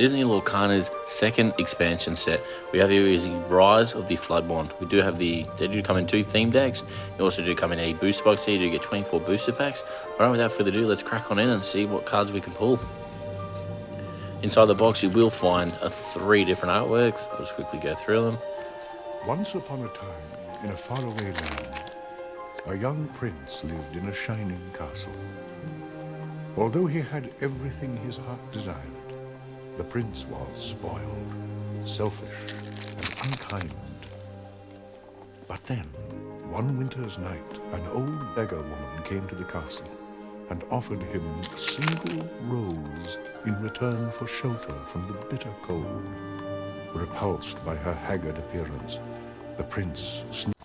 Disney Lorcana's second expansion set. We have here is the Rise of the Floodbond. They do come in 2 theme decks. They also do come in a booster box here. You do get 24 booster packs. Alright, without further ado, let's crack on in and see what cards we can pull. Inside the box, you will find 3 different artworks. I'll just quickly go through them. Once upon a time, in a faraway land, a young prince lived in a shining castle. Although he had everything his heart desired, the prince was spoiled, selfish, and unkind. But then, one winter's night, an old beggar woman came to the castle and offered him a single rose in return for shelter from the bitter cold. Repulsed by her haggard appearance, the prince